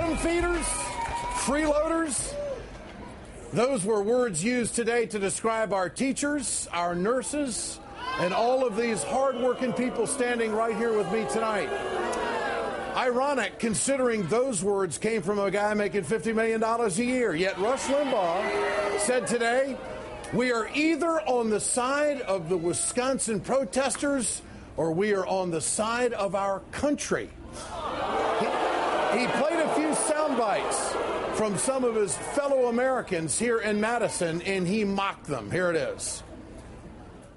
bottom feeders, freeloaders. Those were words used today to describe our teachers, our nurses, and all of these hardworking people standing right here with me tonight. Ironic, considering those words came from a guy making $50 million a year. Yet Rush Limbaugh said today, we are either on the side of the Wisconsin protesters or we are on the side of our country. He played a few sound bites from some of his fellow Americans here in Madison, and he mocked them. Here it is.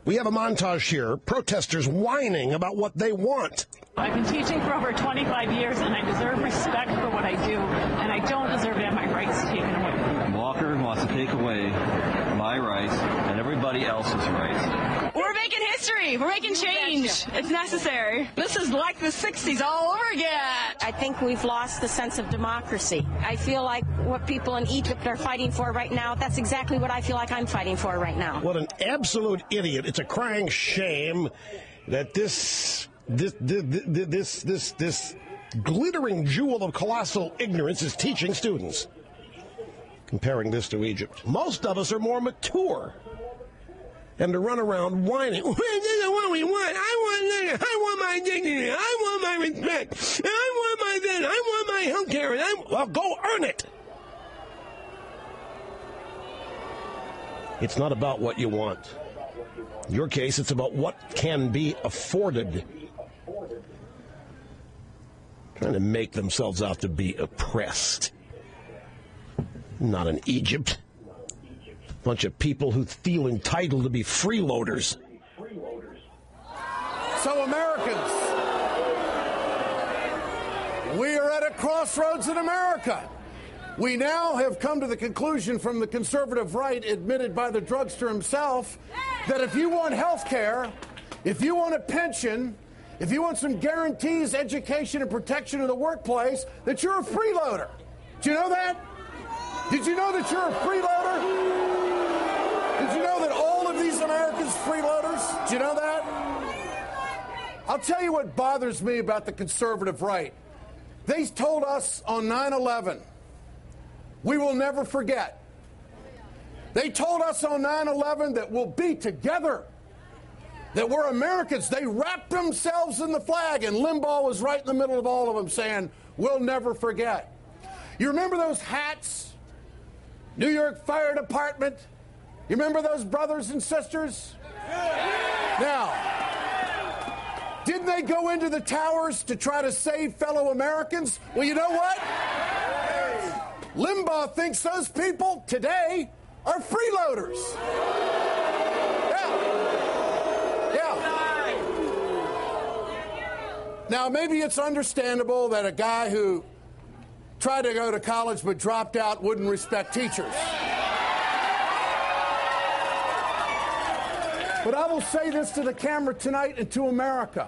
We have a montage here, protesters whining about what they want. I've been teaching for over 25 years, and I deserve respect for what I do, and I don't deserve to have my rights taken away. Walker wants to take away my rights and everybody else's rights. We're making history. We're making change. It's necessary. This is like the 60s all over again. I think we've lost the sense of democracy. I feel like what people in Egypt are fighting for right now, that's exactly what I feel like I'm fighting for right now. What an absolute idiot. It's a crying shame that this glittering jewel of colossal ignorance is teaching students. Comparing this to Egypt. Most of us are more mature. And to run around whining, this is what we want. I want my dignity. I want my respect. I want my this. I want my health care. Well, go earn it. It's not about what you want. In your case, it's about what can be afforded. Trying to make themselves out to be oppressed. Not in Egypt. Bunch of people who feel entitled to be freeloaders. So, Americans, we are at a crossroads in America. We now have come to the conclusion from the conservative right, admitted by the drugster himself, that if you want health care, if you want a pension, if you want some guarantees, education, and protection in the workplace, that you're a freeloader. Do you know that? Did you know that you're a freeloader? Did you know that all of these Americans freeloaders? Do you know that? I'll tell you what bothers me about the conservative right. They told us on 9/11, we will never forget. They told us on 9/11 that we'll be together, that we're Americans. They wrapped themselves in the flag, and Limbaugh was right in the middle of all of them saying, we'll never forget. You remember those hats? New York Fire Department? You remember those brothers and sisters? Now, didn't they go into the towers to try to save fellow Americans? Well, you know what? Limbaugh thinks those people today are freeloaders. Yeah. Now, maybe it's understandable that a guy who tried to go to college but dropped out wouldn't respect teachers. But I will say this to the camera tonight and to America.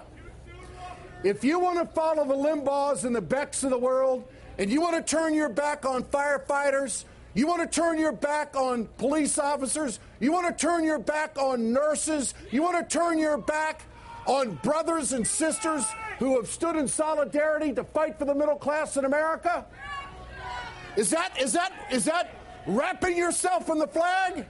If you want to follow the Limbaughs and the Becks of the world, and you want to turn your back on firefighters, you want to turn your back on police officers, you want to turn your back on nurses, you want to turn your back on brothers and sisters who have stood in solidarity to fight for the middle class in America? Is that wrapping yourself in the flag?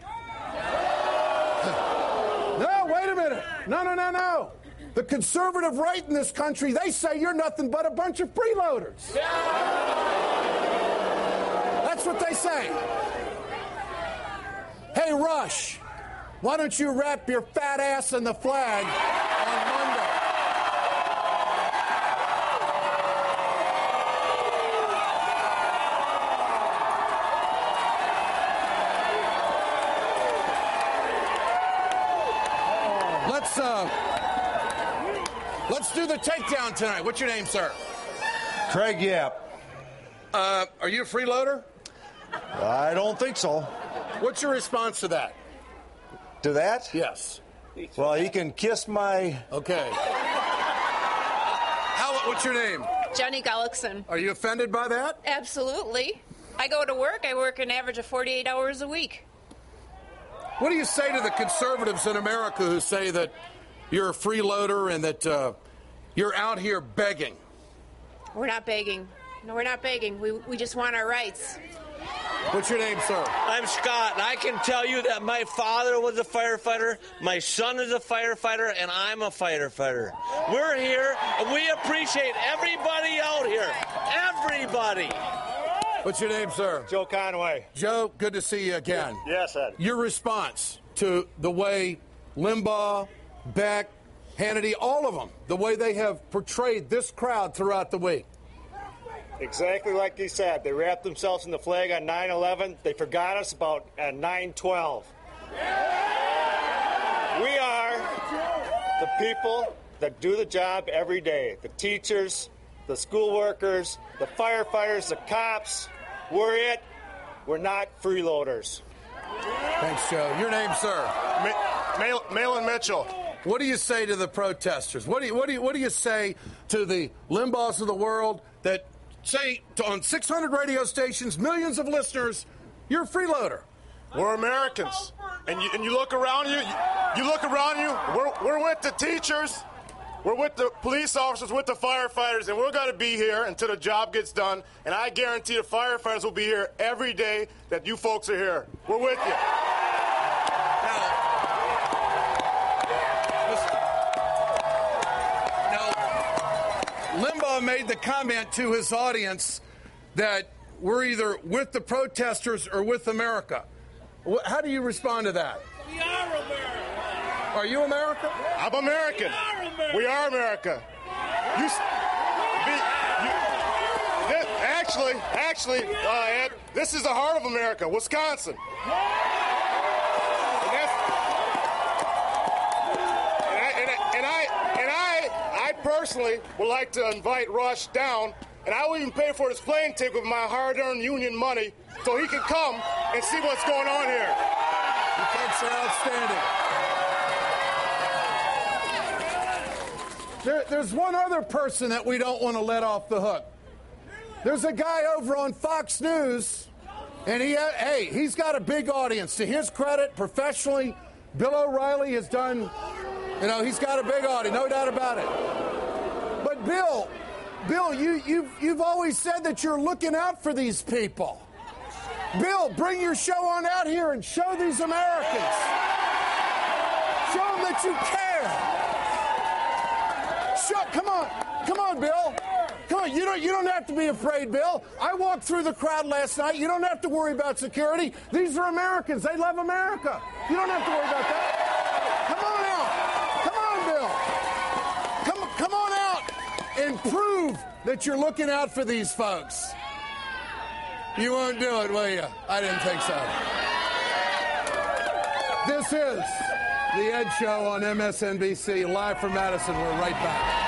No, wait a minute. No. The conservative right in this country, they say you're nothing but a bunch of freeloaders. That's what they say. Hey, Rush, why don't you wrap your fat ass in the flag on Monday? Let's do the takedown tonight. What's your name, sir? Craig Yap. Are you a freeloader? I don't think so. What's your response to that? To that? Yes. Well, he can kiss my... Okay. What's your name? Jenny Gullickson. Are you offended by that? Absolutely. I go to work. I work an average of 48 hours a week. What do you say to the conservatives in America who say that you're a freeloader and that you're out here begging? We're not begging. No, we're not begging. We just want our rights. What's your name, sir? I'm Scott, and I can tell you that my father was a firefighter, my son is a firefighter, and I'm a firefighter. We're here, and we appreciate everybody out here. Everybody. What's your name, sir? Joe Conway. Joe, good to see you again. Yes, Ed. Your response to the way Limbaugh, Beck, Hannity, all of them, the way they have portrayed this crowd throughout the week. Exactly like he said. They wrapped themselves in the flag on 9/11. They forgot us about at 9/12. We are the people that do the job every day. The teachers, the school workers, the firefighters, the cops. We're it. We're not freeloaders. Thanks, Joe. Your name, sir? Malin Mitchell. What do you say to the protesters? What do you say to the Limbaughs of the world that say on 600 radio stations, millions of listeners, you're a freeloader? We're Americans, and you look around you. You look around you. We're with the teachers, we're with the police officers, with the firefighters, and we're going to be here until the job gets done. And I guarantee the firefighters will be here every day that you folks are here. We're with you. Limbaugh made the comment to his audience that we're either with the protesters or with America. How do you respond to that? We are America. Are you America? I'm American. We are America. Actually, Ed, this is the heart of America, Wisconsin. I personally would like to invite Rush down, and I will even pay for his plane ticket with my hard-earned union money so he can come and see what's going on here. You folks are outstanding. There's one other person that we don't want to let off the hook. There's a guy over on Fox News, and he's got a big audience. To his credit, professionally, Bill O'Reilly has done, he's got a big audience, no doubt about it. But Bill, you've always said that you're looking out for these people. Bill, bring your show on out here and show these Americans. Show them that you care. Come on, Bill. Come on, you don't have to be afraid, Bill. I walked through the crowd last night. You don't have to worry about security. These are Americans. They love America. You don't have to worry about that. Come on out. Come on out and prove that you're looking out for these folks. You won't do it, will you? I didn't think so. This is The Ed Show on MSNBC, live from Madison. We're right back.